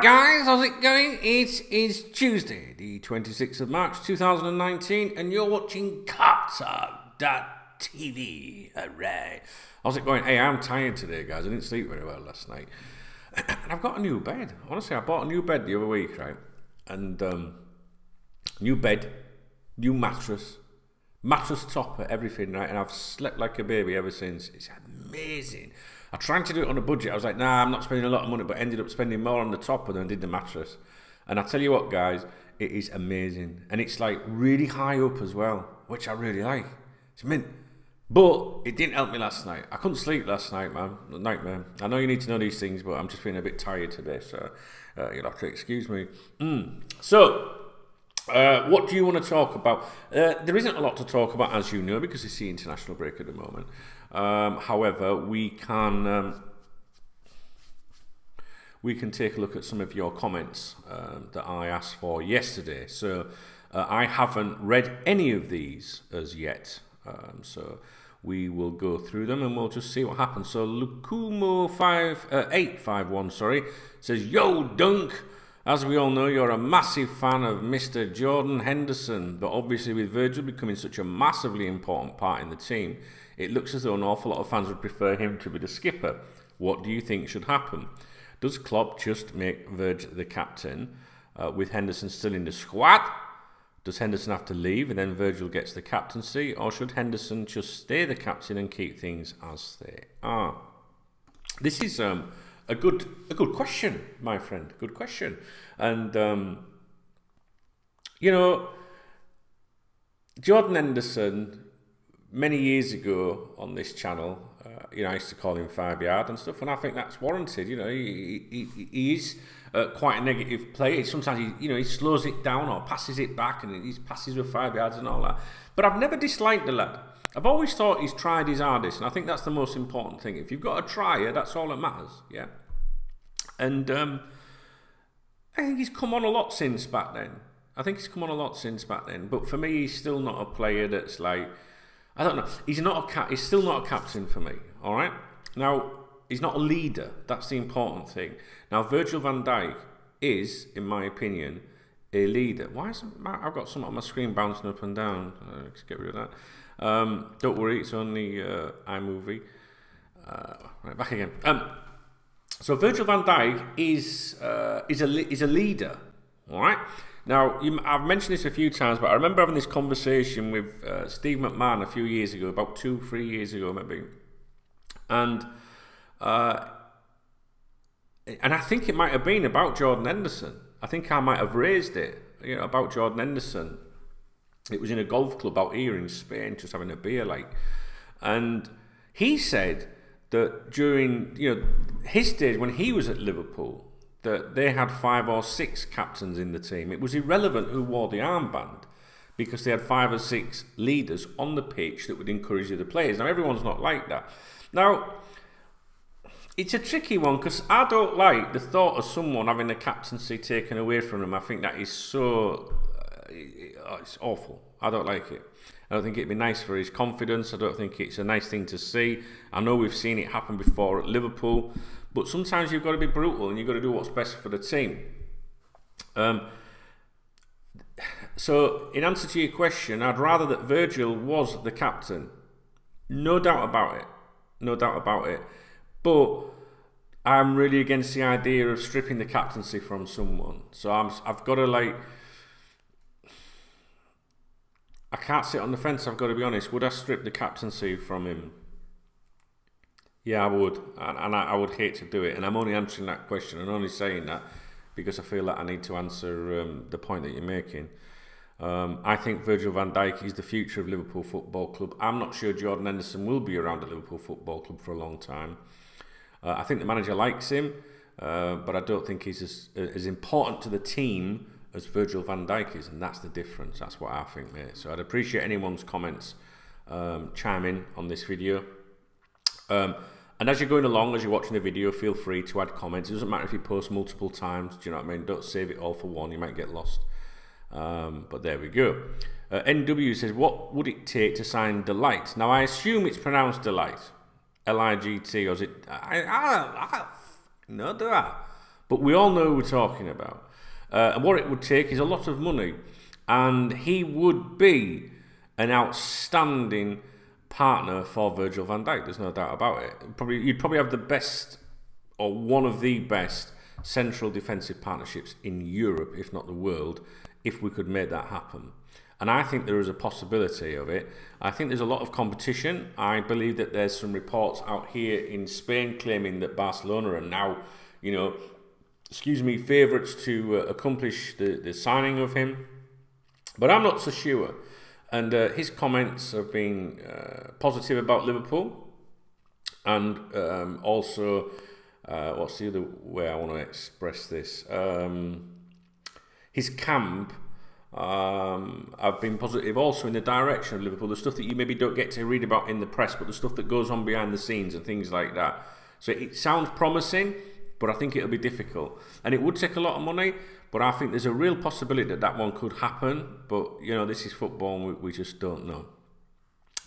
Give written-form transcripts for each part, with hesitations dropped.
guys, how's it going? It is Tuesday, the 26th of March 2019, and you're watching KopTalk.tv. Hooray. How's it going? Hey, I'm tired today, guys. I didn't sleep very well last night. And I've got a new bed. Honestly, I bought a new bed the other week, right? And new bed, new mattress topper, everything, right? And I've slept like a baby ever since. It's amazing. I tried to do it on a budget. I was like, nah, I'm not spending a lot of money, but ended up spending more on the topper than I did the mattress. And I tell you what, guys, it is amazing. And it's like really high up as well, which I really like. It's mint. But it didn't help me last night. I couldn't sleep last night, man. Nightmare. I know you need to know these things, but I'm just feeling a bit tired today, so you'll have to excuse me. So, what do you want to talk about? There isn't a lot to talk about, as you know, because it's the international break at the moment. However, we can take a look at some of your comments that I asked for yesterday. So I haven't read any of these as yet. So we will go through them and we'll just see what happens. So Lukumo851, says, "Yo, Dunk. As we all know, you're a massive fan of Mr. Jordan Henderson, but obviously with Virgil becoming such a massively important part in the team, it looks as though an awful lot of fans would prefer him to be the skipper. What do you think should happen? Does Klopp just make Virgil the captain with Henderson still in the squad? Does Henderson have to leave and then Virgil gets the captaincy, or should Henderson just stay the captain and keep things as they are?" This is a good question, my friend. Good question. And you know, Jordan Henderson, many years ago on this channel, you know, I used to call him 5-yard and stuff, and I think that's warranted. You know, he is quite a negative player. Sometimes he slows it down or passes it back, and he passes with 5 yards and all that. But I've never disliked the lad. I've always thought he's tried his hardest, and I think that's the most important thing. If you've got a trier, that's all that matters. Yeah. And I think he's come on a lot since back then. But for me, he's still not a player that's like, I don't know. He's still not a captain for me. All right. Now, he's not a leader. That's the important thing. Now, Virgil van Dijk is, in my opinion, a leader. Why is I've got something on my screen bouncing up and down? Let's get rid of that. Don't worry, it's only iMovie. Right, back again. So Virgil van Dijk is a leader. All right. Now, I've mentioned this a few times, but I remember having this conversation with Steve McMahon a few years ago, about 2-3 years ago, maybe. And I think it might have been about Jordan Henderson. I think I might have raised it, you know, about Jordan Henderson. It was in a golf club out here in Spain, just having a beer, like. And he said that during, you know, his days when he was at Liverpool, that they had 5 or 6 captains in the team. It was irrelevant who wore the armband, because they had 5 or 6 leaders on the pitch that would encourage the other players. Now, everyone's not like that. Now, it's a tricky one, because I don't like the thought of someone having the captaincy taken away from them. I think that is so... it's awful. I don't like it. I don't think it'd be nice for his confidence. I don't think it's a nice thing to see. I know we've seen it happen before at Liverpool, but sometimes you've got to be brutal and you've got to do what's best for the team. So, in answer to your question, I'd rather that Virgil was the captain. No doubt about it. No doubt about it. But I'm really against the idea of stripping the captaincy from someone. So I've got to, like... I can't sit on the fence, I've got to be honest. Would I strip the captaincy from him? Yeah, I would. And I would hate to do it. And I'm only answering that question and only saying that because I feel that I need to answer the point that you're making. I think Virgil van Dijk is the future of Liverpool Football Club. I'm not sure Jordan Henderson will be around at Liverpool Football Club for a long time. I think the manager likes him, but I don't think he's as important to the team as Virgil van Dijk is, and that's the difference. That's what I think, mate. So I'd appreciate anyone's comments, chime in on this video. And as you're going along, as you're watching the video, feel free to add comments. It doesn't matter if you post multiple times, do you know what I mean? Don't save it all for one, you might get lost. But there we go. NW says, what would it take to sign Delight? Now, I assume it's pronounced Delight. L-I-G-T, or is it... I no, do I? But we all know who we're talking about. And what it would take is a lot of money. And he would be an outstanding partner for Virgil van Dijk. There's no doubt about it. You'd probably have the best, or one of the best, central defensive partnerships in Europe, if not the world, if we could make that happen. And I think there is a possibility of it. I think there's a lot of competition. I believe that there's some reports out here in Spain claiming that Barcelona are now, favourites to accomplish the signing of him. But I'm not so sure. And his comments have been positive about Liverpool. And also, what's the other way I want to express this? His camp have been positive also in the direction of Liverpool. The stuff that you maybe don't get to read about in the press, but the stuff that goes on behind the scenes and things like that. So it sounds promising, but I think it'll be difficult. And it would take a lot of money, but I think there's a real possibility that that one could happen. But, this is football and we just don't know.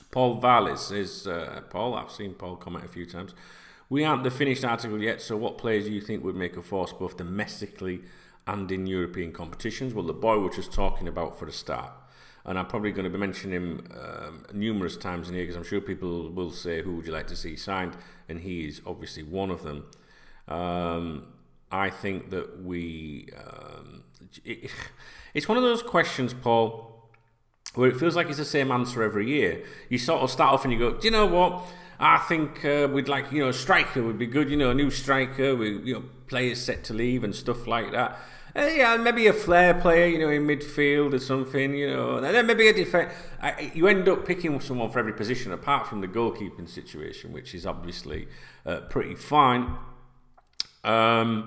Paul Vallis says, Paul, I've seen Paul comment a few times. We aren't the finished article yet, so what players do you think would make a force both domestically and in European competitions? Well, the boy we're just talking about for a start. And I'm probably going to be mentioning him numerous times in here because I'm sure people will say, who would you like to see signed? And he is obviously one of them. I think that it's one of those questions, Paul, where it feels like it's the same answer every year. You sort of start off and you go, do you know what? I think we'd like, a striker would be good, a new striker with, players set to leave and stuff like that. Yeah, maybe a flair player, in midfield or something, and then maybe a defence. You end up picking someone for every position, apart from the goalkeeping situation, which is obviously pretty fine. I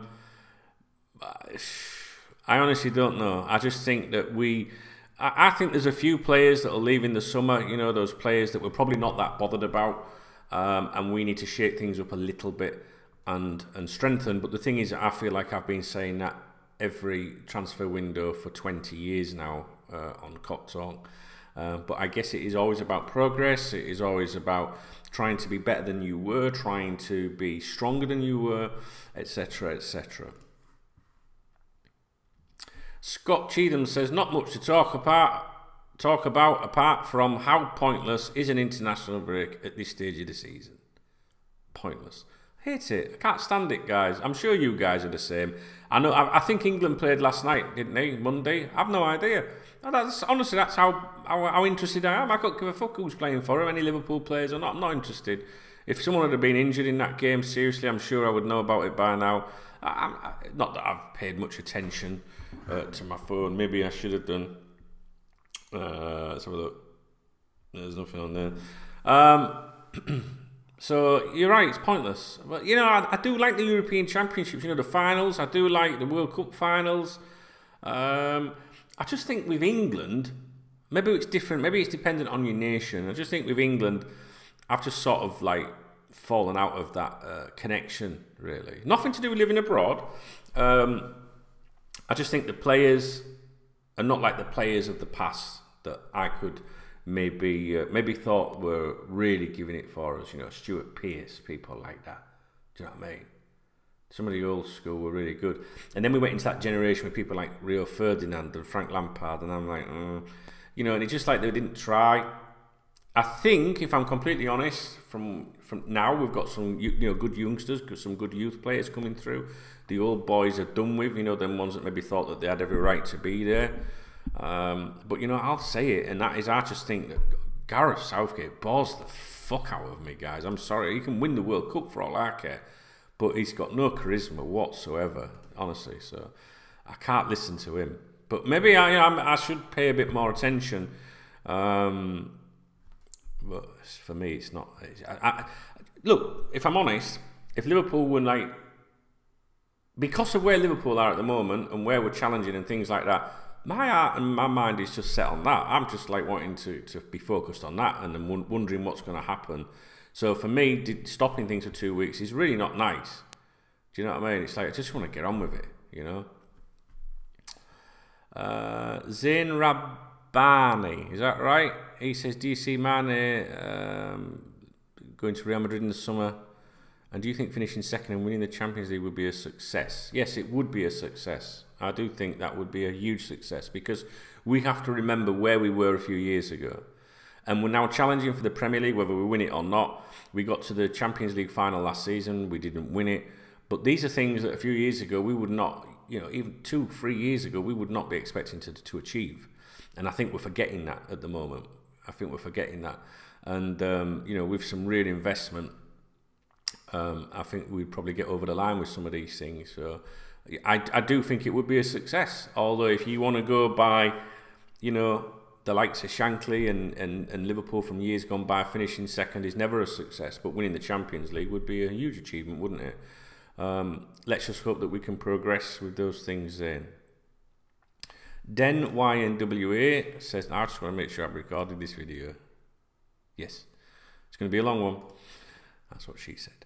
honestly don't know. I just think that I think there's a few players that will leave in the summer, those players that we're probably not that bothered about, and we need to shake things up a little bit and strengthen. But the thing is, I feel like I've been saying that every transfer window for 20 years now on KopTalk. But I guess it is always about progress. It is always about trying to be better than you were, trying to be stronger than you were, etc., etc. Scott Cheatham says, not much to talk about apart from how pointless is an international break at this stage of the season. Pointless. Hate it. I can't stand it, guys. I'm sure you guys are the same. I think England played last night, didn't they? Monday? I've no idea. Honestly, that's how interested I am. I couldn't give a fuck who's playing for them, any Liverpool players or not. I'm not interested. If someone had been injured in that game, seriously, I'm sure I would know about it by now. Not that I've paid much attention to my phone. Maybe I should have done. Let's have a look. There's nothing on there. So you're right, it's pointless. But I do like the European Championships. The finals. I do like the World Cup finals. I just think with England, maybe it's different. Maybe it's dependent on your nation. I just think with England, I've just sort of fallen out of that connection. Really, nothing to do with living abroad. I just think the players are not like the players of the past that I could maybe thought were really giving it for us. Stuart Pearce, people like that. Do you know what I mean? Some of the old school were really good. And then we went into that generation with people like Rio Ferdinand and Frank Lampard, and I'm like, and it's just like they didn't try. I think, if I'm completely honest, from now we've got some good youngsters, some good youth players coming through. The old boys are done with, them ones that maybe thought that they had every right to be there. But I'll say it, and that is, I just think that Gareth Southgate bores the fuck out of me, guys. I'm sorry, he can win the World Cup for all I care, but he's got no charisma whatsoever, honestly. So I can't listen to him. But maybe I should pay a bit more attention. But for me, it's not. Look, if I'm honest, if Liverpool were because of where Liverpool are at the moment and where we're challenging and things like that, my heart and my mind is just set on that. I'm just wanting to be focused on that and then wondering what's going to happen. So for me, stopping things for 2 weeks is really not nice. Do you know what I mean? It's I just want to get on with it, Zain Rabbani, is that right? He says, do you see Mané going to Real Madrid in the summer? And do you think finishing second and winning the Champions League would be a success? Yes, it would be a success. I do think that would be a huge success, because we have to remember where we were a few years ago. And we're now challenging for the Premier League, whether we win it or not. We got to the Champions League final last season. We didn't win it. But these are things that a few years ago we would not, you know, even 2-3 years ago, we would not be expecting to achieve. And I think we're forgetting that at the moment. I think we're forgetting that. And, you know, with some real investment, I think we'd probably get over the line with some of these things. So I do think it would be a success. Although if you want to go by, you know, the likes of Shankly and Liverpool from years gone by, finishing second is never a success. But winning the Champions League would be a huge achievement, wouldn't it? Let's just hope that we can progress with those things then. Den YNWA says, I just want to make sure I've recorded this video. Yes. It's going to be a long one. That's what she said.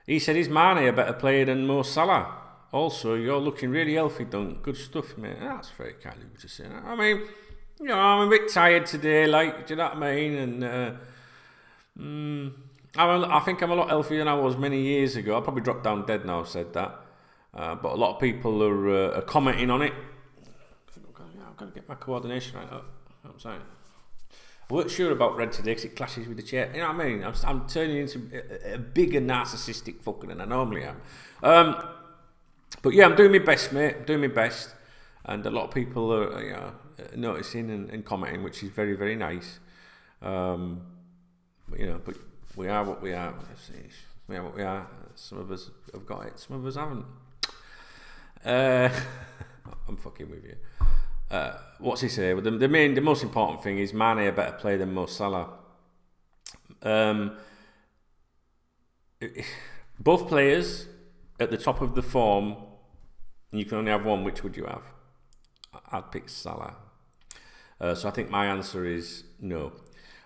He said, is Mané a better player than Mo Salah? Also, you're looking really healthy, Dunk. Good stuff, mate. That's very kind of you to say that. I mean, you know, I'm a bit tired today, like, do you know what I mean? And I think I'm a lot healthier than I was many years ago. I'll probably drop down dead now I've said that. But a lot of people are commenting on it. I've got to get my coordination right up. You know what I'm saying? I weren't sure about red today because it clashes with the chair. You know what I mean? I'm turning into a bigger narcissistic fucker than I normally am. But yeah, I'm doing my best, mate. I'm doing my best. And a lot of people are, you know, noticing and commenting, which is very, very nice. You know, but we are what we are. We are what we are. Some of us have got it. Some of us haven't. I'm fucking with you. What's he say? Well, the most important thing is Mané a better player than Mo Salah. Both players at the top of the form, and you can only have one. Which would you have? I'd pick Salah. So I think my answer is no.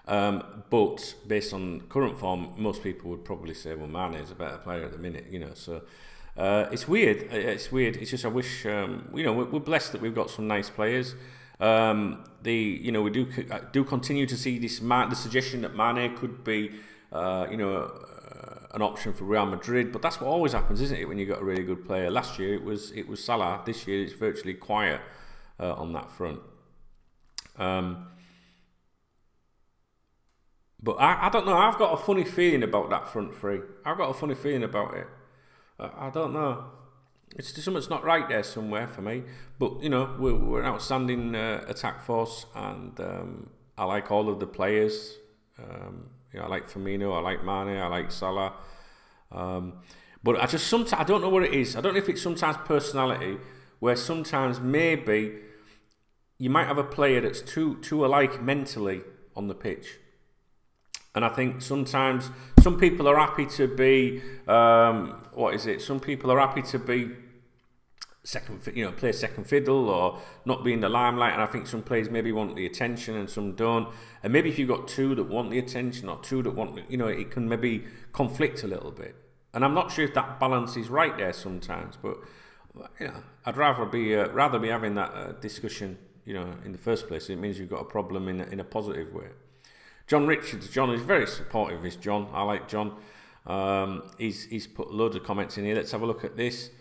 But based on current form, most people would probably say, well, Mané is a better player at the minute, you know. So it's weird. It's weird. It's just I wish, you know, we're blessed that we've got some nice players. You know, we do continue to see this the suggestion that Mané could be, you know, an option for Real Madrid. But that's what always happens, isn't it? When you got a really good player. Last year it was Salah. This year it's virtually quiet on that front. But I don't know. I've got a funny feeling about that front three. I've got a funny feeling about it. I don't know. It's just something's not right there somewhere for me. But, you know, we're an outstanding attack force, and I like all of the players. You know, I like Firmino, I like Mané, I like Salah. But I just sometimes, I don't know what it is. I don't know if it's sometimes personality, where sometimes maybe you might have a player that's too alike mentally on the pitch. And I think sometimes some people are happy to be, some people are happy to be play second fiddle or not be in the limelight. And I think some players maybe want the attention and some don't. And maybe if you've got two that want the attention or two that want, you know, it can maybe conflict a little bit. And I'm not sure if that balance is right there sometimes. But, you know, I'd rather be having that discussion, you know, in the first place. It means you've got a problem in a positive way. John Richards. John is very supportive of this, John. I like John. He's put loads of comments in here. Let's have a look at this.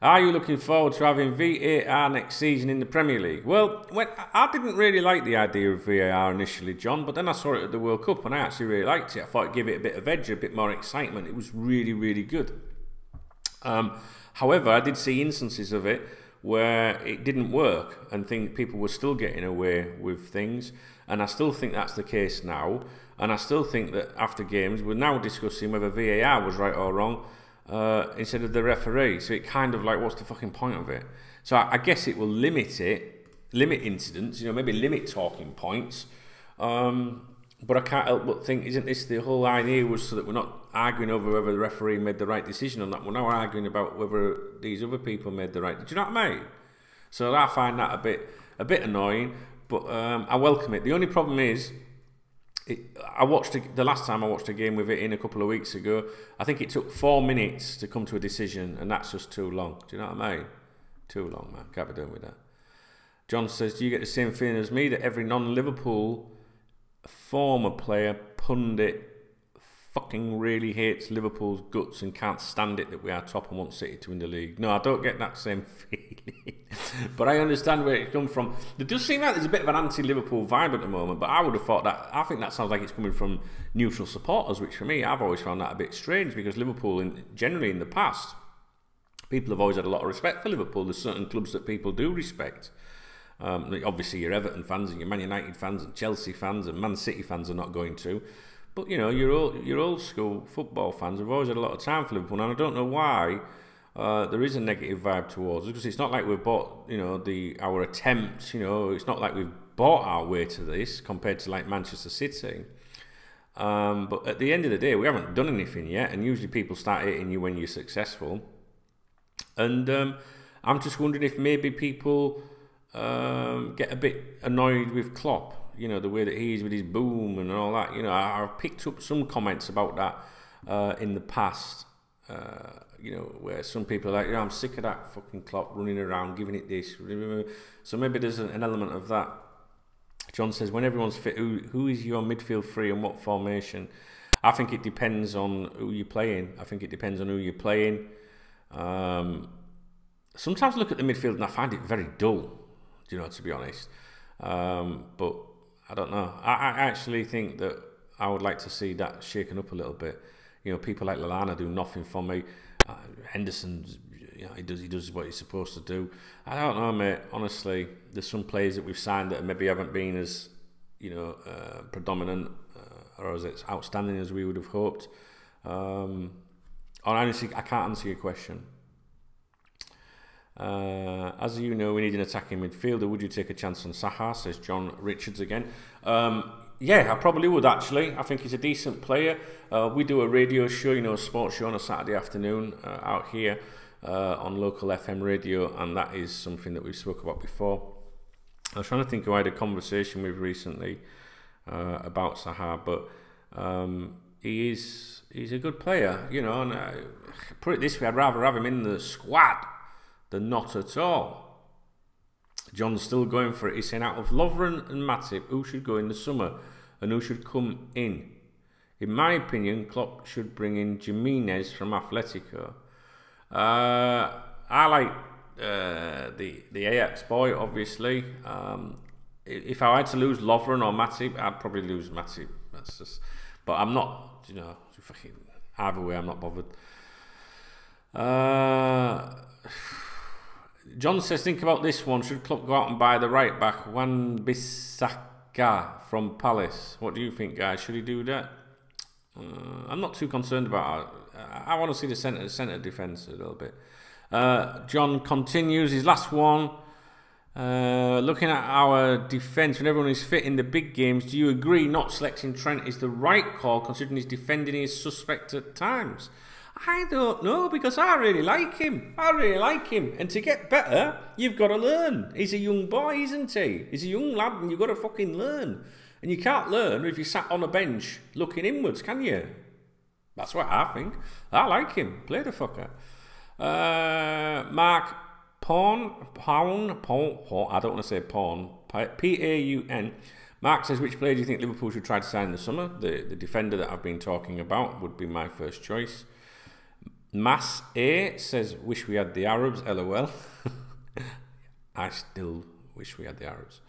Are you looking forward to having VAR next season in the Premier League? Well, I didn't really like the idea of VAR initially, John, but then I saw it at the World Cup and I actually really liked it. I thought it'd give it a bit of edge, a bit more excitement. It was really, really good. However, I did see instances of it where it didn't work and people were still getting away with things. And I still think that's the case now. And I still think that after games, we're now discussing whether VAR was right or wrong instead of the referee. So it kind of like, what's the fucking point of it? So I guess it will limit incidents, you know, maybe limit talking points. But I can't help but think, isn't this the whole idea was so that we're not arguing over whether the referee made the right decision on that? We're now arguing about whether these other people made the right. Do you know what I mean? So I find that a bit annoying. But I welcome it. The only problem is, the last time I watched a game with it in a couple of weeks ago, I think it took 4 minutes to come to a decision, and that's just too long. Do you know what I mean? Too long, man. Can't be doing with that. John says, do you get the same feeling as me that every non-Liverpool former player, pundit, fucking really hates Liverpool's guts and can't stand it that we are top and want City to win the league. No, I don't get that same feeling. But I understand where it comes from. It does seem like there's a bit of an anti-Liverpool vibe at the moment, but I would have thought that, I think that sounds like it's coming from neutral supporters, which for me, I've always found that a bit strange, because Liverpool, generally in the past, people have always had a lot of respect for Liverpool. There's certain clubs that people do respect. Obviously, your Everton fans and your Man United fans and Chelsea fans and Man City fans are not going to. But, you know, your old school football fans have always had a lot of time for Liverpool, and I don't know why there is a negative vibe towards us, because it's not like we've bought, you know, our attempts, you know, it's not like we've bought our way to this compared to like Manchester City. But at the end of the day, we haven't done anything yet, and usually people start hating you when you're successful. And I'm just wondering if maybe people get a bit annoyed with Klopp. You know, the way that he is with his boom and all that. You know, I've picked up some comments about that in the past. You know, where some people are like, you know, I'm sick of that fucking Klopp running around, giving it this. So maybe there's an element of that. John says, when everyone's fit, who is your midfield three and what formation? I think it depends on who you're playing. Sometimes I look at the midfield and I find it very dull, you know, to be honest. But I don't know. I actually think that I would like to see that shaken up a little bit. You know, people like Lallana do nothing for me. Henderson, you know, he does what he's supposed to do. I don't know, mate. Honestly, there's some players that we've signed that maybe haven't been as, you know, predominant or as outstanding as we would have hoped. Honestly, I can't answer your question. As you know, we need an attacking midfielder. Would you take a chance on Salah? Says John Richards again. Yeah, I probably would actually. I think he's a decent player. We do a radio show, you know, a sports show on a Saturday afternoon out here on local FM radio, and that is something that we spoke about before. I was trying to think who I had a conversation with recently about Salah, but he's a good player, you know, and put it this way, I'd rather have him in the squad than not at all. John's still going for it. He's saying, out of Lovren and Matip, who should go in the summer and who should come in? In my opinion, Klopp should bring in Jimenez from Atletico. I like the Ajax boy, obviously. If I had to lose Lovren or Matip, I'd probably lose Matip. That's just, but I'm not, you know, fucking either way, I'm not bothered. John says, think about this one. Should Klopp go out and buy the right back, Wan-Bissaka from Palace? What do you think, guys? Should he do that? I'm not too concerned about it. I want to see the centre defence a little bit. John continues his last one. Looking at our defence when everyone is fit in the big games, do you agree not selecting Trent is the right call considering his defending is suspect at times? I don't know, because I really like him. And to get better, you've got to learn. He's a young boy, isn't he? He's a young lad and you've got to fucking learn. And you can't learn if you sat on a bench looking inwards, can you? That's what I think. I like him. Play the fucker. Mark Pawn, I don't want to say Pawn, P-A-U-N. Mark says, which player do you think Liverpool should try to sign in the summer? The defender that I've been talking about would be my first choice. Mass A says, wish we had the Arabs, LOL. I still wish we had the Arabs.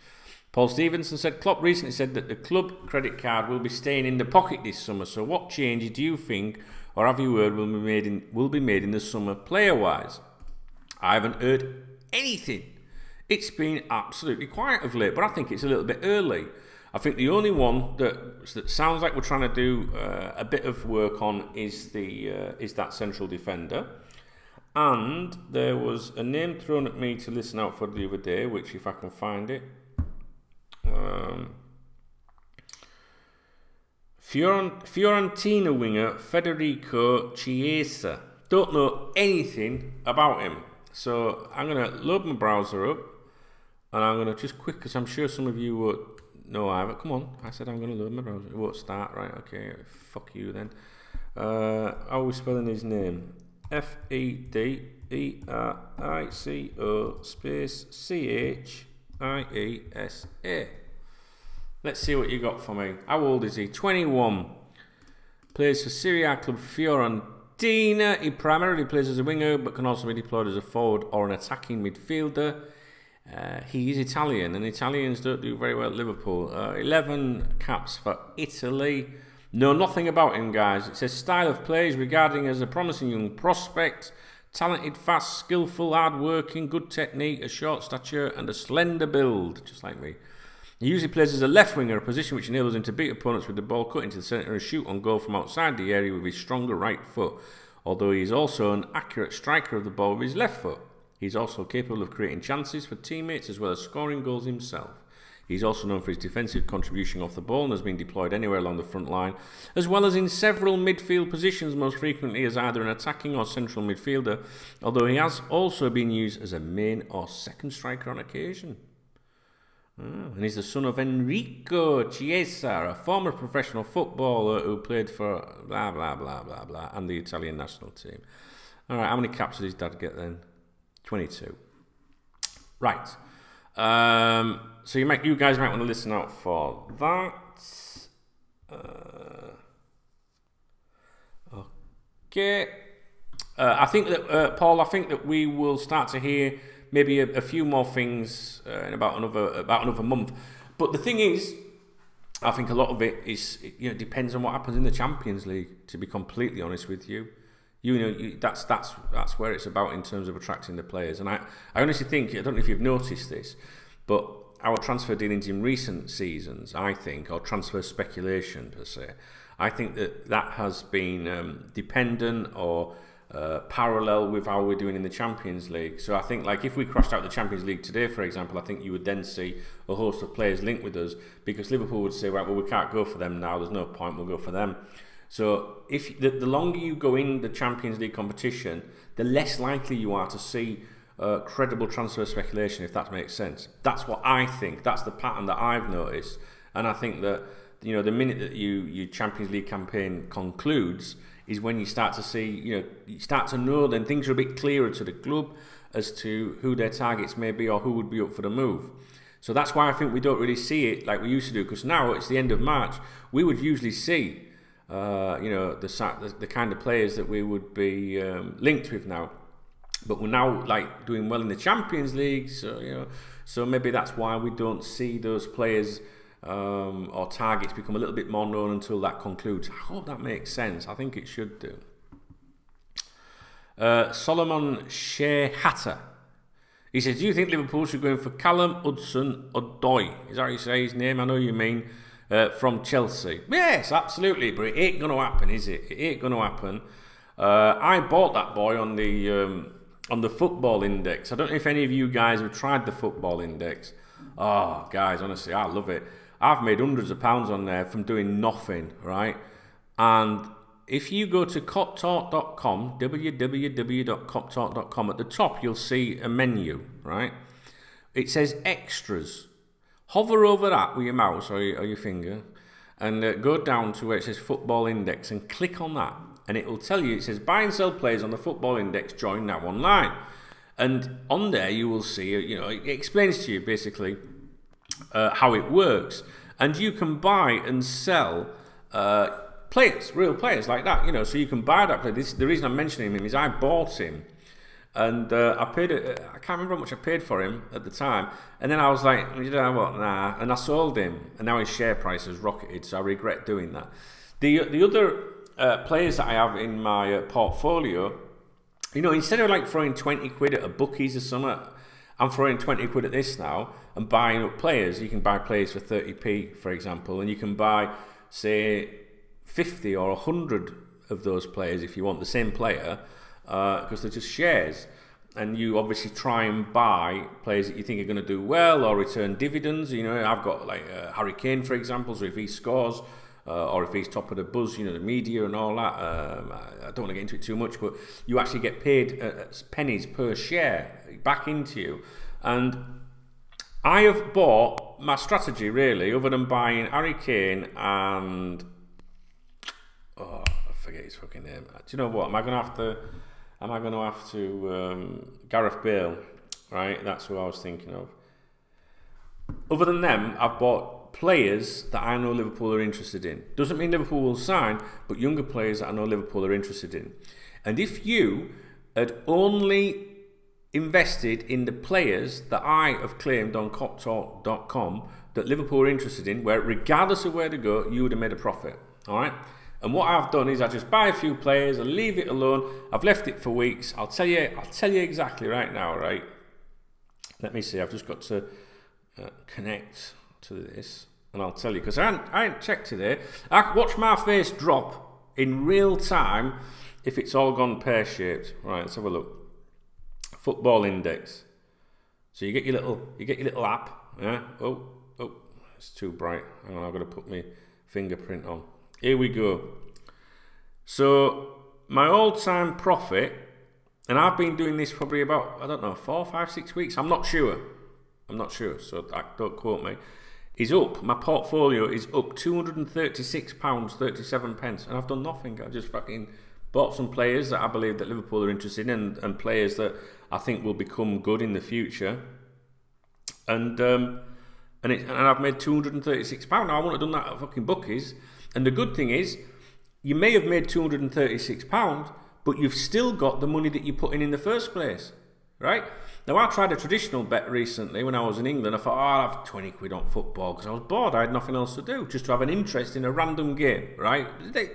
Paul Stevenson said, Klopp recently said that the club credit card will be staying in the pocket this summer. So what changes do you think, or have you heard, will be made in the summer player-wise? I haven't heard anything. It's been absolutely quiet of late, but I think it's a little bit early. I think the only one that sounds like we're trying to do a bit of work on is that central defender. And there was a name thrown at me to listen out for the other day, which if I can find it. Fiorentina winger Federico Chiesa. Don't know anything about him. So I'm going to load my browser up and I'm going to just quick, because I'm sure some of you would know I haven't. Come on, I said I'm going to load my browser. It won't start, right? Okay, fuck you then. How are we spelling his name? F-E-D-E-R-I-C-O space C-H-I-E-S-A. Let's see what you got for me. How old is he? 21. plays for Serie A club Fiorentina. He primarily plays as a winger, but can also be deployed as a forward or an attacking midfielder. He is Italian, and Italians don't do very well at Liverpool. 11 caps for Italy. Know nothing about him, guys. It says style of play is regarding as a promising young prospect. Talented, fast, skillful, hard-working, good technique, a short stature and a slender build, just like me. He usually plays as a left winger, a position which enables him to beat opponents with the ball cut into the centre and shoot on goal from outside the area with his stronger right foot, although he is also an accurate striker of the ball with his left foot. He's also capable of creating chances for teammates as well as scoring goals himself. He's also known for his defensive contribution off the ball and has been deployed anywhere along the front line, as well as in several midfield positions, most frequently as either an attacking or central midfielder, although he has also been used as a main or second striker on occasion. And he's the son of Enrico Chiesa, a former professional footballer who played for blah, blah, blah, blah, blah, and the Italian national team. All right, how many caps did his dad get then? 22. Right. So you guys might want to listen out for that. Okay. I think that Paul. I think that we will start to hear maybe a few more things in about another month. But the thing is, I think a lot of it is depends on what happens in the Champions League. To be completely honest with you. That's where it's about in terms of attracting the players. And I honestly think, I don't know if you've noticed this, but our transfer dealings in recent seasons, I think, or transfer speculation per se, I think that has been dependent or parallel with how we're doing in the Champions League. So I think, like, if we crashed out the Champions League today, for example, I think you would then see a host of players linked with us, because Liverpool would say, right, well, we can't go for them now, there's no point, we'll go for them. So if the longer you go in the Champions League competition, the less likely you are to see credible transfer speculation, if that makes sense. That's what I think. That's the pattern that I've noticed. And I think that the minute that your Champions League campaign concludes is when you start to see, you start to know, then things are a bit clearer to the club as to who their targets may be or who would be up for the move. So that's why I think we don't really see it like we used to do, because now it's the end of March. We would usually see the kind of players that we would be linked with now, but we're now like doing well in the Champions League, so maybe that's why we don't see those players or targets become a little bit more known until that concludes. I hope that makes sense. I think it should do. Solomon Shehatter, he says, do you think Liverpool should go in for Callum Hudson-Odoi? Is that how you say his name? I know you mean. From Chelsea. Yes, absolutely, but it ain't going to happen, is it? It ain't going to happen. I bought that boy on the football index. I don't know if any of you guys have tried the football index. Oh, guys, honestly, I love it. I've made hundreds of pounds on there from doing nothing, right? And if you go to KopTalk.com, www.koptalk.com, at the top you'll see a menu, right? It says extras. Hover over that with your mouse or your finger and go down to where it says Football Index and click on that. And it will tell you, it says buy and sell players on the Football Index, join now online. And on there you will see, it explains to you basically how it works. And you can buy and sell players, real players like that, so you can buy that player. The reason I'm mentioning him is I bought him. And I paid it. I can't remember how much I paid for him at the time. And then I was like, you know what, nah. And I sold him. And now his share price has rocketed. So I regret doing that. The other players that I have in my portfolio, instead of like throwing 20 quid at a bookies or something, I'm throwing 20 quid at this now and buying up players. You can buy players for 30p, for example. And you can buy, say, 50 or 100 of those players if you want the same player. Because they're just shares, and you obviously try and buy players that you think are going to do well or return dividends. I've got like Harry Kane, for example, so if he scores or if he's top of the buzz, the media and all that, I don't want to get into it too much, but you actually get paid pennies per share back into you. And I have bought, my strategy really, other than buying Harry Kane and I forget his fucking name. Do you know what? Am I going to have to Gareth Bale, right? That's who I was thinking of. Other than them, I've bought players that I know Liverpool are interested in. Doesn't mean Liverpool will sign, but younger players that I know Liverpool are interested in. And if you had only invested in the players that I have claimed on KopTalk.com that Liverpool are interested in, where regardless of where to go, you would have made a profit. All right? And what I've done is I just buy a few players and leave it alone. I've left it for weeks. I'll tell you exactly right now, right? Let me see. I've just got to connect to this, and I'll tell you, because I ain't checked today. I can watch my face drop in real time if it's all gone pear-shaped. Right, let's have a look. Football index. So you get your little app. Yeah. Oh, it's too bright. Hang on, I've got to put my fingerprint on. Here we go. So my all-time profit, and I've been doing this probably about, I don't know, 4, 5, 6 weeks. I'm not sure. So don't quote me. Is up. My portfolio is up £236.37, and I've done nothing. I've just fucking bought some players that I believe that Liverpool are interested in, and players that I think will become good in the future. And I've made £236. Now I wouldn't have done that at fucking bookies. And the good thing is, you may have made £236, but you've still got the money that you put in the first place, right? Now, I tried a traditional bet recently when I was in England. I thought, I'll have 20 quid on football because I was bored. I had nothing else to do, just to have an interest in a random game, right? I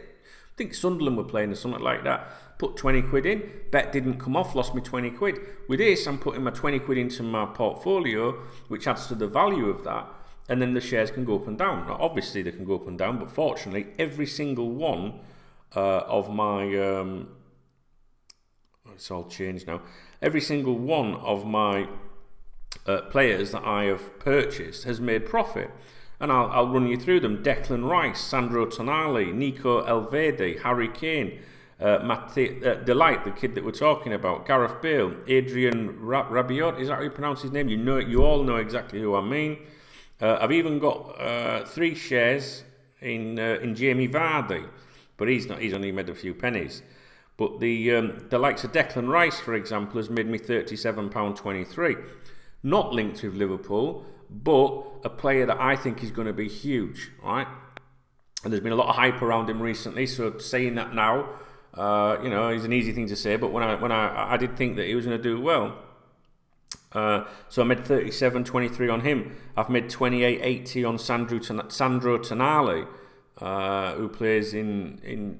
think Sunderland were playing or something like that. Put 20 quid in, bet didn't come off, lost me 20 quid. With this, I'm putting my 20 quid into my portfolio, which adds to the value of that, and then the shares can go up and down. Now, obviously, they can go up and down, but fortunately, every single one of my... it's all changed now. Every single one of my players that I have purchased has made profit. And I'll run you through them. Declan Rice, Sandro Tonali, Nico Elvedi, Harry Kane, Delight, the kid that we're talking about, Gareth Bale, Adrian Rabiot, is that how you pronounce his name? You all know exactly who I mean. I've even got 3 shares in Jamie Vardy, but he's only made a few pennies. But the likes of Declan Rice, for example, has made me £37.23. Not linked with Liverpool, but a player that I think is going to be huge, right? And there's been a lot of hype around him recently, so saying that now, you know, is an easy thing to say, but when I did think that he was going to do well. So I made 37.23 on him. I've made 28.80 on Sandro Tonali, who plays in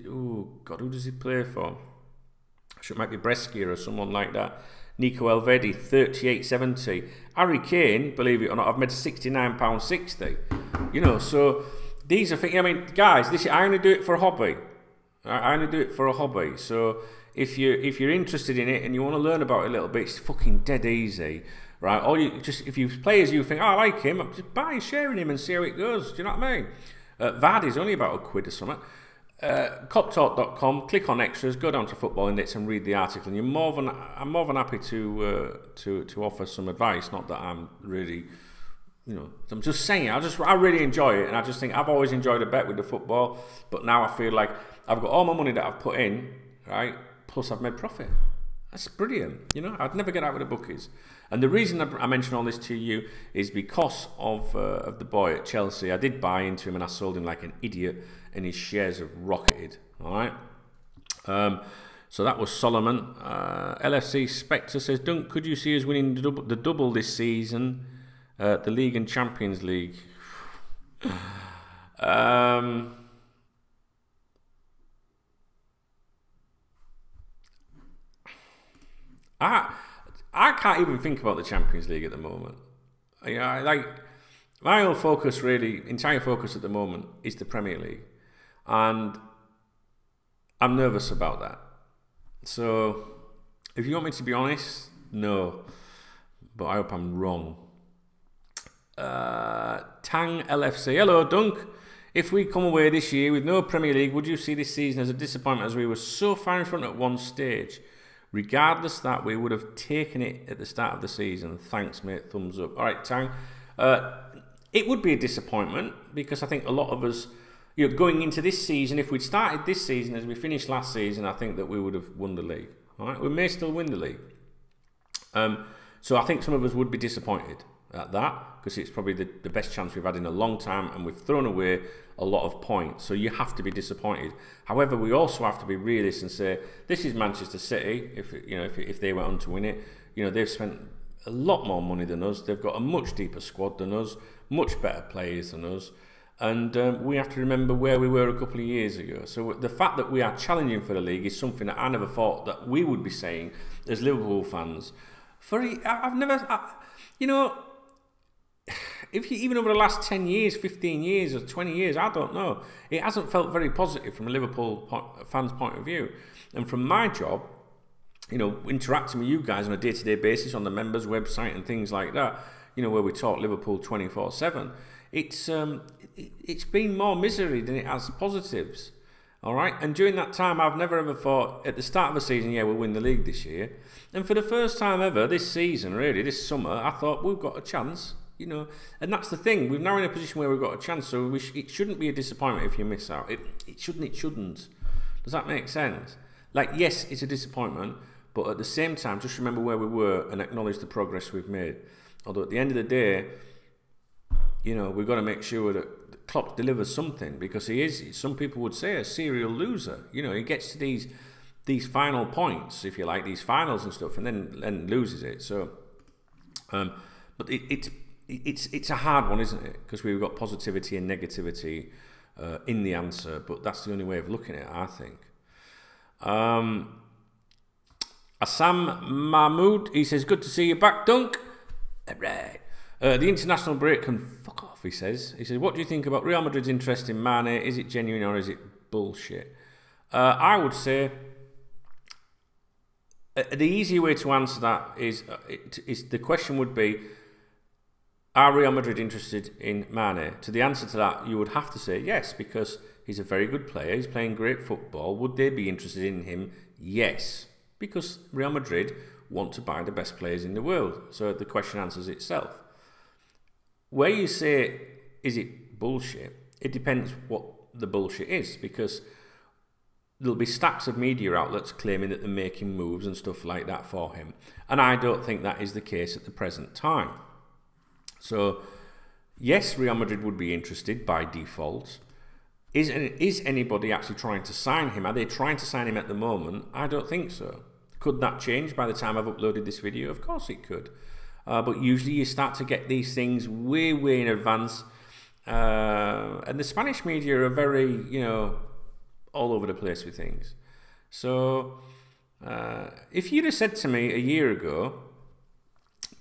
oh God, who does he play for? It might be Brescia or someone like that. Nico Elvedi, 38.70. Harry Kane, believe it or not, I've made £69.60. You know, so these are things. I mean, guys, I only do it for a hobby. I only do it for a hobby. So if you're interested in it and you want to learn about it a little bit, it's fucking dead easy, right? Or if you players you think, oh, I like him, just buy and share in him and see how it goes. Do you know what I mean? Vardy's only about £1 or something. KopTalk.com, click on extras, go down to Football Index and read the article. And I'm more than happy to offer some advice. Not that I'm really, you know, I'm just saying. I really enjoy it, and I just think I've always enjoyed a bet with the football. But now I feel like I've got all my money that I've put in, right? Plus I've made profit. That's brilliant. You know, I'd never get out with the bookies. And the reason I mention all this to you is because of the boy at Chelsea. I did buy into him and I sold him like an idiot, and his shares have rocketed. All right. So that was Solomon. LFC Spectre says, Dunk, could you see us winning the double this season? The League and Champions League. I can't even think about the Champions League at the moment. You know, like my whole focus, entire focus at the moment is the Premier League, and I'm nervous about that. So, if you want me to be honest, no, but I hope I'm wrong. Tang LFC, hello Dunk. If we come away this year with no Premier League, would you see this season as a disappointment, as we were so far in front at one stage? Regardless that, we would have taken it at the start of the season. Thanks, mate. Thumbs up. All right, Tang. It would be a disappointment because I think a lot of us, you know, going into this season, if we'd started this season as we finished last season, I think that we would have won the league. All right, we may still win the league. So I think some of us would be disappointed. at that, because it's probably the best chance we've had in a long time, and we've thrown away a lot of points. So you have to be disappointed. However, we also have to be realists and say this is Manchester City. If they went on to win it, they've spent a lot more money than us. They've got a much deeper squad than us, much better players than us, and we have to remember where we were a couple of years ago. So the fact that we are challenging for the league is something that I never thought that we would be saying as Liverpool fans. If you, even over the last 10 years, 15 years or 20 years, I don't know, it hasn't felt very positive from a Liverpool fan's point of view. And from my job, interacting with you guys on a day-to-day basis on the members website and things like that, where we talk Liverpool 24/7, it's been more misery than it has positives. All right, and during that time, I've never ever thought at the start of the season, yeah, we'll win the league this year. And for the first time ever this season, really, this summer, I thought we've got a chance. And that's the thing. We're now in a position where we've got a chance, so it shouldn't be a disappointment if you miss out. It shouldn't. Does that make sense? Like, yes, it's a disappointment, but at the same time, just remember where we were and acknowledge the progress we've made. Although at the end of the day, we've got to make sure that Klopp delivers something, because he is, some people would say, a serial loser. He gets to these final points, if you like, these finals and stuff, and then loses it. So, but it's a hard one, isn't it? Because we've got positivity and negativity in the answer, but that's the only way of looking at it, I think. Assam Mahmood, he says, good to see you back, Dunk. Right. The international break can fuck off, he says. He says, what do you think about Real Madrid's interest in Mané? Is it genuine or is it bullshit? I would say the easy way to answer that is the question would be, are Real Madrid interested in Mané? To the answer to that, you would have to say yes, because he's a very good player. He's playing great football. Would they be interested in him? Yes, because Real Madrid want to buy the best players in the world. So the question answers itself. Where you say, is it bullshit? It depends what the bullshit is, because there'll be stacks of media outlets claiming that they're making moves and stuff like that for him. And I don't think that is the case at the present time. So, yes, Real Madrid would be interested by default. Is anybody actually trying to sign him? Are they trying to sign him at the moment? I don't think so. Could that change by the time I've uploaded this video? Of course it could. But usually you start to get these things way, way in advance. And the Spanish media are very, all over the place with things. So, if you'd have said to me a year ago,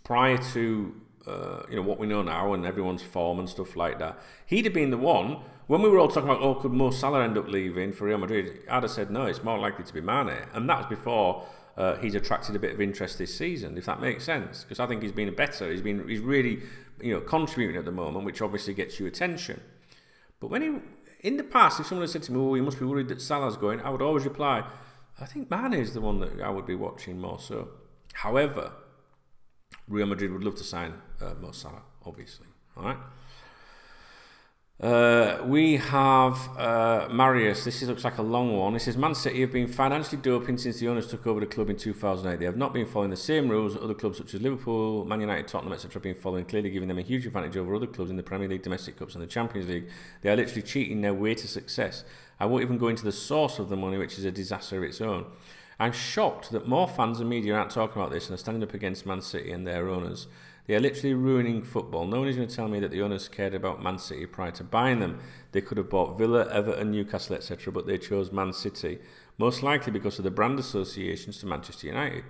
prior to what we know now and everyone's form and stuff like that, he'd have been the one, when we were all talking about, could Mo Salah end up leaving for Real Madrid, I'd have said, no, it's more likely to be Mané. And that was before he's attracted a bit of interest this season, if that makes sense. Because I think he's been better. He's really, contributing at the moment, which obviously gets you attention. But in the past, if someone had said to me, you must be worried that Salah's going, I would always reply, I think Mané is the one that I would be watching more so. However, Real Madrid would love to sign Mo Salah, obviously. All right. We have Marius. This looks like a long one. It says, Man City have been financially doping since the owners took over the club in 2008. They have not been following the same rules that other clubs such as Liverpool, Man United, Tottenham, etc. have been following, clearly giving them a huge advantage over other clubs in the Premier League, domestic cups and the Champions League. They are literally cheating their way to success. I won't even go into the source of the money, which is a disaster of its own. I'm shocked that more fans and media aren't talking about this and are standing up against Man City and their owners. They are literally ruining football. No one is going to tell me that the owners cared about Man City prior to buying them. They could have bought Villa, Everton, Newcastle, etc., but they chose Man City, most likely because of the brand associations to Manchester United.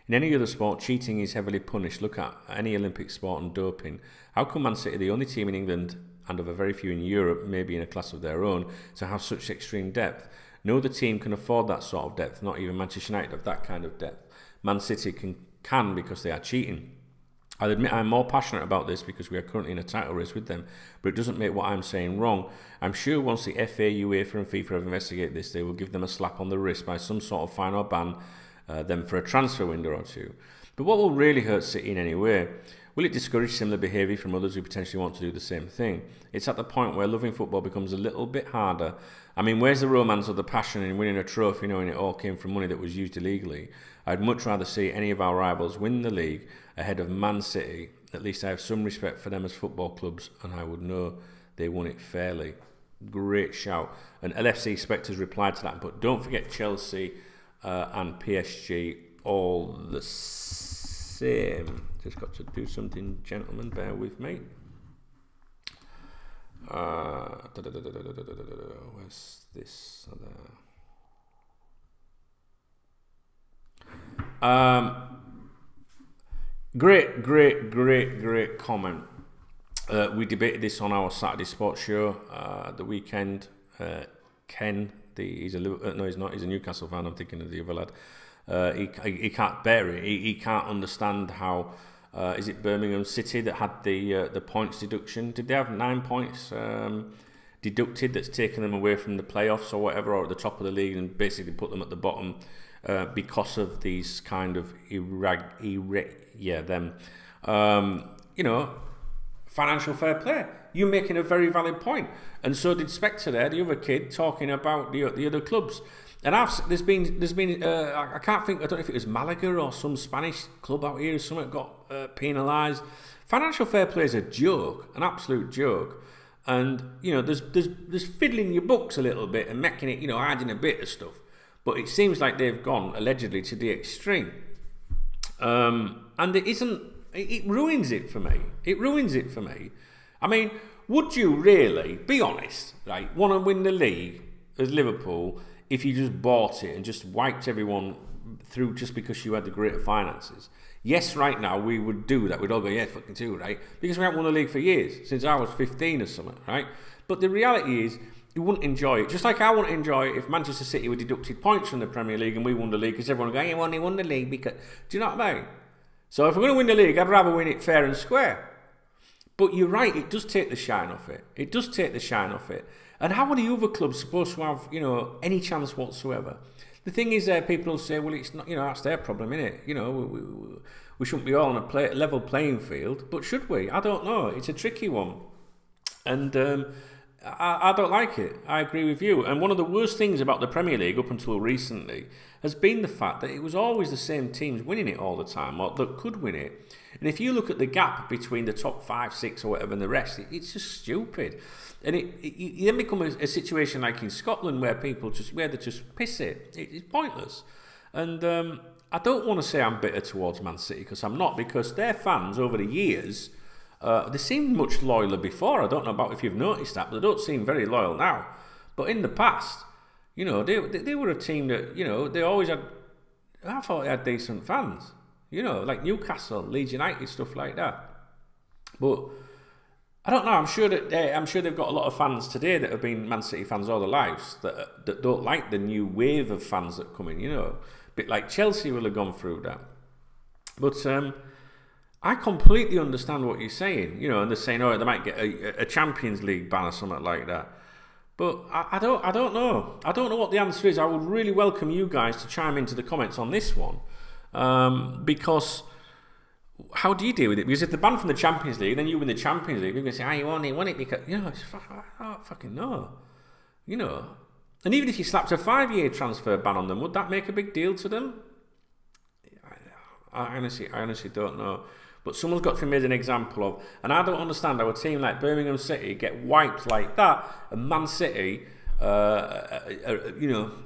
In any other sport, cheating is heavily punished. Look at any Olympic sport and doping. How come Man City, the only team in England and of a very few in Europe, maybe in a class of their own, to have such extreme depth? No other team can afford that sort of depth, not even Manchester United have that kind of depth. Man City can because they are cheating. I'll admit I'm more passionate about this because we are currently in a title race with them, but it doesn't make what I'm saying wrong. I'm sure once the FA, UEFA and FIFA have investigated this, they will give them a slap on the wrist by some sort of fine or ban them for a transfer window or two. But what will really hurt City in any way? Will it discourage similar behaviour from others who potentially want to do the same thing? It's at the point where loving football becomes a little bit harder. I mean, where's the romance or the passion in winning a trophy knowing it all came from money that was used illegally? I'd much rather see any of our rivals win the league ahead of Man City At least I have some respect for them as football clubs, and I would know they won it fairly. Great shout. And LFC Spectres replied to that, but don't forget Chelsea and PSG all the same. Just got to do something, gentlemen, bear with me. Where's this? Great comment. We debated this on our Saturday sports show the weekend. Ken, he's a Newcastle fan. I'm thinking of the other lad. He can't bear it. He can't understand how. Is it Birmingham City that had the points deduction? Did they have 9 points deducted that's taken them away from the playoffs or whatever, or at the top of the league, and basically put them at the bottom because of these kind of financial fair play. You're making a very valid point, and so did Spectre there, the other kid, talking about the other clubs. And there's been I can't think, I don't know if it was Malaga or some Spanish club out here or something got penalised. Financial fair play is a joke, an absolute joke. And there's fiddling your books a little bit and making it, adding a bit of stuff. But it seems like they've gone allegedly to the extreme. And it isn't. It ruins it for me. It ruins it for me. I mean, would you really, be honest, right, want to win the league as Liverpool if you just bought it and just wiped everyone through just because you had the greater finances? Yes, right now we would do that. We'd all go, yeah, fucking too, right? Because we haven't won the league for years, since I was 15 or something, right? But the reality is, you wouldn't enjoy it. Just like I wouldn't enjoy it if Manchester City were deducted points from the Premier League and we won the league, because everyone would go, yeah, they won the league because... Do you know what I mean? So if we're going to win the league, I'd rather win it fair and square. But you're right, it does take the shine off it. It does take the shine off it. And how are the other clubs supposed to have, any chance whatsoever? The thing is, people will say, well, it's not, that's their problem, isn't it? We shouldn't be all on a level playing field. But should we? I don't know. It's a tricky one. And I don't like it. I agree with you. And one of the worst things about the Premier League up until recently has been the fact that it was always the same teams winning it all the time, or that could win it. And if you look at the gap between the top 5, 6 or whatever and the rest, it's just stupid. And you then become a situation like in Scotland where they just piss it. It's pointless. And I don't want to say I'm bitter towards Man City, because I'm not, because their fans over the years, they seemed much loyaler before. I don't know about if you've noticed that, but they don't seem very loyal now. But in the past, they were a team that, they always had, I thought they had decent fans. Like Newcastle, Leeds United, stuff like that. But I don't know. I'm sure they've got a lot of fans today that have been Man City fans all their lives that don't like the new wave of fans that come in. A bit like Chelsea will have gone through that. But I completely understand what you're saying. And they're saying, oh, they might get a Champions League ban or something like that. But I don't know. I don't know what the answer is. I would really welcome you guys to chime into the comments on this one. Because how do you deal with it? Because if they're banned from the Champions League, then you win the Champions League, you're going to say, you won it because, I don't fucking know. And even if you slapped a 5-year transfer ban on them, would that make a big deal to them? I honestly don't know. But someone's got to be made an example of, and I don't understand how a team like Birmingham City get wiped like that, and Man City, all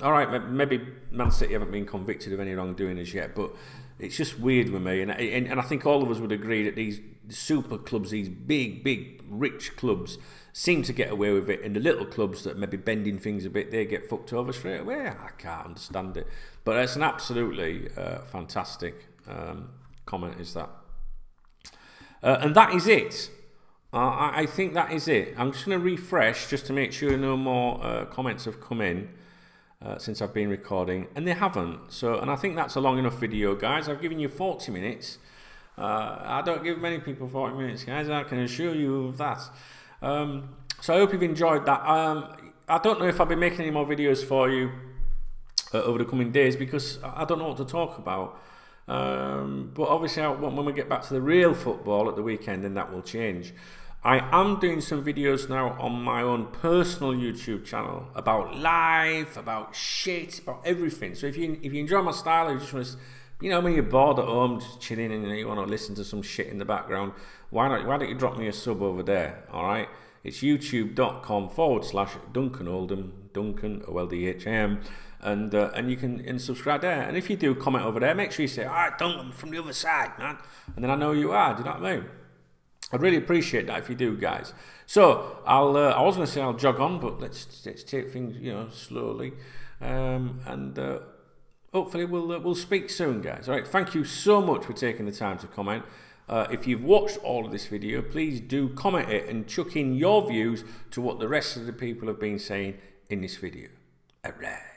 right, maybe Man City haven't been convicted of any wrongdoing as yet, but it's just weird with me, and I think all of us would agree that these super clubs, these big, rich clubs, seem to get away with it, and the little clubs that may be bending things a bit, they get fucked over straight away. I can't understand it. But it's an absolutely fantastic comment, is that. And that is it. I think that is it. I'm just going to refresh just to make sure no more comments have come in since I've been recording, and they haven't. And I think that's a long enough video, guys. I've given you 40 minutes. I don't give many people 40 minutes, guys. I can assure you of that. So I hope you've enjoyed that. I don't know if I'll be making any more videos for you over the coming days, because I don't know what to talk about. But obviously when we get back to the real football at the weekend, then that will change. I am doing some videos now on my own personal YouTube channel about life, about shit, about everything. So if you enjoy my style, or you just want to You know, when you're bored at home, just chilling, and you want to listen to some shit in the background, why don't you drop me a sub over there, all right? It's youtube.com/Duncan Oldham, Duncan, OLDHAM, and you can subscribe there. And if you do comment over there, make sure you say, all right, Duncan, from the other side, man. And then I know you are, do you know what I mean? I'd really appreciate that if you do, guys. So, I was going to say I'll jog on, but let's take things, you know, slowly. Hopefully we'll speak soon, guys. All right, thank you so much for taking the time to comment. If you've watched all of this video, please do comment it and chuck in your views to what the rest of the people have been saying in this video. All right.